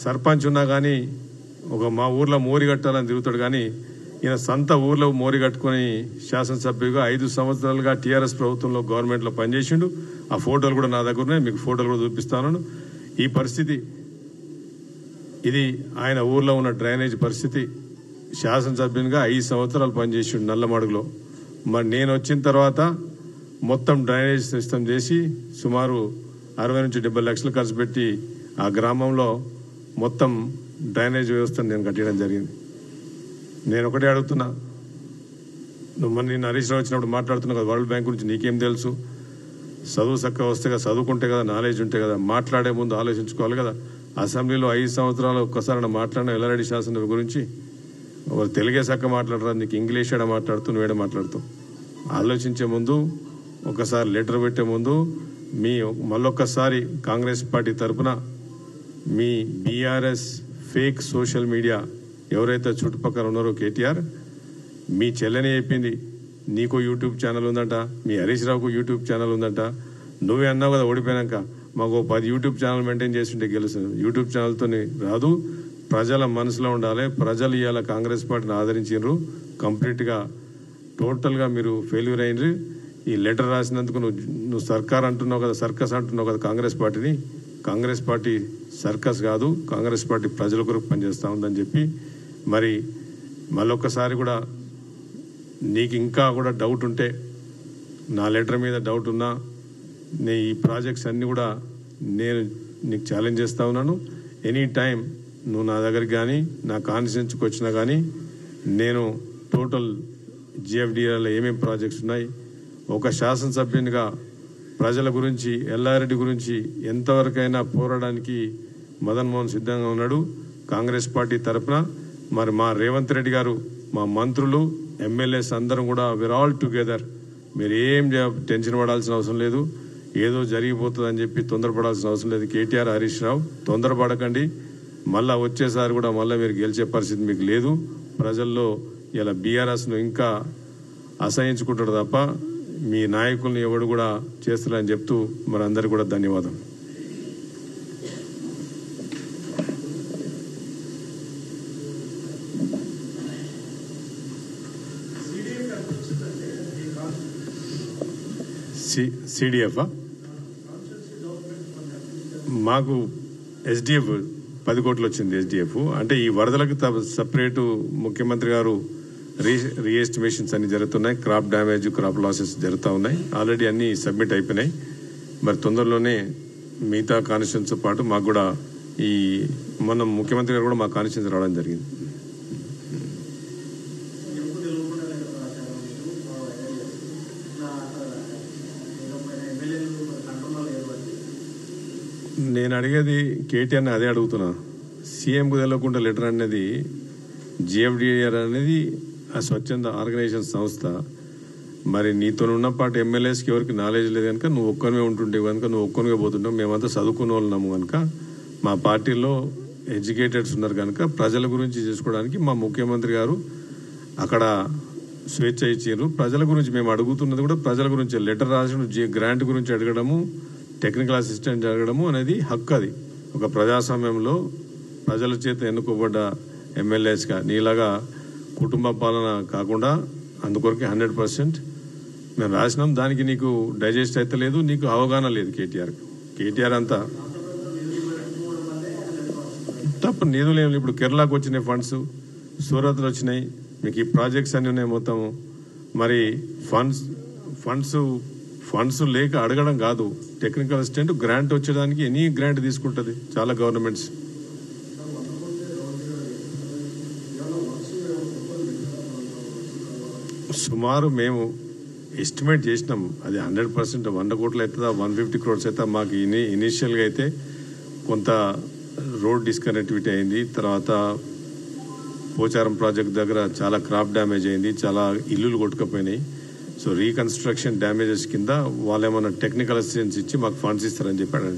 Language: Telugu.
సర్పంచ్ ఉన్నా కానీ మా ఊర్లో మోరి కట్టాలని తిరుగుతాడు కానీ ఈయన సొంత ఊర్లో మోరి కట్టుకుని శాసనసభ్యుగా 5 సంవత్సరాలుగా టీఆర్ఎస్ ప్రభుత్వంలో గవర్నమెంట్లో పనిచేసిండు. ఆ ఫోటోలు కూడా నా దగ్గర ఉన్నాయి, మీకు ఫోటోలు కూడా చూపిస్తాను. ఈ పరిస్థితి ఇది ఆయన ఊర్లో ఉన్న డ్రైనేజ్ పరిస్థితి. శాసనసభ్యునిగా 5 సంవత్సరాలు పనిచేసిండు నల్లమడుగులో. మరి నేను వచ్చిన తర్వాత మొత్తం డ్రైనేజ్ సిస్టమ్ చేసి సుమారు 60 నుంచి 70 లక్షలు ఖర్చు పెట్టి ఆ గ్రామంలో మొత్తం డ్రైనేజ్ వ్యవస్థను నేను కట్టడం జరిగింది. నేను ఒకటే అడుగుతున్నా, నువ్వు నిన్న హరీష్ రావు వచ్చినప్పుడు మాట్లాడుతున్నావు కదా వరల్డ్ బ్యాంక్ గురించి, నీకేం తెలుసు? చదువు చక్కగా వస్తే కదా, చదువుకుంటే కదా, నాలెడ్జ్ ఉంటే కదా, మాట్లాడే ముందు ఆలోచించుకోవాలి కదా. అసెంబ్లీలో 5 సంవత్సరాలు ఒక్కసారి మాట్లాడిన ఎల్లారెడ్డి శాసనసభ గురించి ఒక తెలుగే చక్క మాట్లాడరా, నీకు ఇంగ్లీష్ ఏడ మాట్లాడుతూ నువ్వేడ మాట్లాడుతూ ఆలోచించే ముందు, ఒకసారి లెటర్ పెట్టే ముందు మళ్ళొక్కసారి కాంగ్రెస్ పార్టీ తరఫున మీ బీఆర్ఎస్ ఫేక్ సోషల్ మీడియా ఎవరైతే చుట్టుపక్కల ఉన్నారో కేటీఆర్, మీ చెల్లెనే చెప్పింది నీకు యూట్యూబ్ ఛానల్ ఉందంట, మీ హరీష్ రావుకు యూట్యూబ్ ఛానల్ ఉందంట. నువ్వే అన్నావు కదా ఓడిపోయాక మాకు 10 యూట్యూబ్ ఛానల్ మెయింటైన్ చేస్తుంటే గెలుస్తుంది. యూట్యూబ్ ఛానల్తో రాదు, ప్రజల మనసులో ఉండాలి. ప్రజలు ఇవాళ కాంగ్రెస్ పార్టీని ఆదరించారు, కంప్లీట్గా టోటల్గా మీరు ఫెయిల్యూర్ అయినరు. ఈ లెటర్ రాసినందుకు నువ్వు సర్కార్ అంటున్నావు కదా, సర్కస్ అంటున్నావు కదా కాంగ్రెస్ పార్టీని. కాంగ్రెస్ పార్టీ సర్కస్ కాదు, కాంగ్రెస్ పార్టీ ప్రజల కొరకు పనిచేస్తూ ఉందని చెప్పి మరి మళ్ళొక్కసారి కూడా నీకు ఇంకా కూడా డౌట్ ఉంటే, నా లెటర్ మీద డౌట్ ఉన్నా, ఈ ప్రాజెక్ట్స్ అన్నీ కూడా నేను నీకు ఛాలెంజ్ చేస్తూ ఉన్నాను. ఎనీ టైం నువ్వు నా దగ్గరికి కానీ నా కాన్స్టిట్యున్సీకి వచ్చినా కానీ నేను టోటల్ జిఎఫ్డిఆర్లో ఏమేమి ప్రాజెక్ట్స్ ఉన్నాయి, ఒక శాసనసభ్యునిగా ప్రజల గురించి, ఎల్లారెడ్డి గురించి ఎంతవరకైనా పోరాడడానికి మదన్ మోహన్ సిద్ధంగా ఉన్నాడు కాంగ్రెస్ పార్టీ తరఫున. మరి మా రేవంత్ రెడ్డి గారు, మా మంత్రులు, ఎమ్మెల్యేస్ అందరం కూడా వీఆర్ ఆల్ టుగెదర్. మీరు ఏం టెన్షన్ పడాల్సిన అవసరం లేదు, ఏదో జరిగిపోతుందని చెప్పి తొందరపడాల్సిన అవసరం లేదు. కేటీఆర్, హరీష్ రావు తొందరపడకండి. మళ్ళా వచ్చేసారి కూడా మళ్ళీ మీరు గెలిచే పరిస్థితి మీకు లేదు. ప్రజల్లో ఇలా బీఆర్ఎస్ను ఇంకా అసహించుకుంటాడు తప్ప మీ నాయకుల్ని ఎవడు కూడా చేస్తారని చెప్తూ మరి అందరికీ కూడా ధన్యవాదాలు. సిడిఎఫ్ మాకు ఎస్డిఎఫ్ 10 కోట్లు వచ్చింది. ఎస్డిఎఫ్ అంటే ఈ వరదలకు సపరేటు ముఖ్యమంత్రి గారు రీఎస్టిమేషన్స్ అన్ని జరుగుతున్నాయి. క్రాప్ డ్యామేజ్, క్రాప్ లాసెస్ జరుగుతూ ఉన్నాయి. ఆల్రెడీ అన్ని సబ్మిట్ అయిపోయినాయి. మరి తొందరలోనే మిగతా కాన్స్టిట్యూన్సీతో పాటు మాకు కూడా మొన్న ముఖ్యమంత్రి గారు కూడా మా కాన్స్టిట్యూన్సీ రావడం జరిగింది. నేను అడిగేది కేటీఆర్ని అదే అడుగుతున్నా. సీఎంకు తెలియకుండా లెటర్ అనేది, జిఎఫ్డిఆర్ అనేది ఆ స్వచ్ఛంద ఆర్గనైజేషన్ సంస్థ. మరి నీతో ఉన్న పాటు ఎమ్మెల్యేస్కి ఎవరికి నాలెడ్జ్ లేదు కనుక నువ్వు ఒక్కనివే ఉంటుంటే కనుక నువ్వు ఒక్కనివే పోతుంటావు. మేమంతా చదువుకున్న వాళ్ళము కనుక, మా పార్టీలో ఎడ్యుకేటెడ్స్ ఉన్నారు కనుక ప్రజల గురించి చేసుకోవడానికి మా ముఖ్యమంత్రి గారు అక్కడ స్వేచ్ఛ ఇచ్చారు. ప్రజల గురించి మేము అడుగుతున్నది కూడా ప్రజల గురించి. లెటర్ రాసిన గ్రాంట్ గురించి అడగడము, టెక్నికల్ అసిస్టెంట్ అడగడము అనేది హక్కు. అది ఒక ప్రజాస్వామ్యంలో ప్రజల చేత ఎన్నుకోబడ్డ ఎమ్మెల్యేస్గా నీలాగా కుటుంబ పాలన కాకుండా అందుకొరకే 100% మేము రాసినాం. దానికి నీకు డైజెస్ట్ అయితే లేదు, నీకు అవగాహన లేదు. కేటీఆర్ అంతా తప్ప నిధులు ఏమి. ఇప్పుడు కేరళకు వచ్చినాయి ఫండ్స్, సూరత్లో వచ్చినాయి, మీకు ఈ ప్రాజెక్ట్స్ అన్నీ ఉన్నాయి మొత్తం. మరి ఫండ్స్ లేక అడగడం కాదు, టెక్నికల్ అసిస్టెంట్ గ్రాంట్ వచ్చేదానికి ఎనీ గ్రాంట్ తీసుకుంటుంది చాలా గవర్నమెంట్స్. సుమారు మేము ఎస్టిమేట్ చేసినాం, అది 100% 100 కోట్లు అవుతుందా 150 crores అవుతా. మాకు ఇనీషియల్గా అయితే కొంత రోడ్ డిస్కనెక్టివిటీ అయింది. తర్వాత పోచారం ప్రాజెక్ట్ దగ్గర చాలా క్రాప్ డ్యామేజ్ అయింది, చాలా ఇల్లులు కొట్టుకుపోయినాయి. సో రీకన్స్ట్రక్షన్ డ్యామేజెస్ కింద వాళ్ళు ఏమైనా టెక్నికల్ అసిస్టెన్స్ ఇచ్చి మాకు ఫండ్స్ ఇస్తారని చెప్పాడు.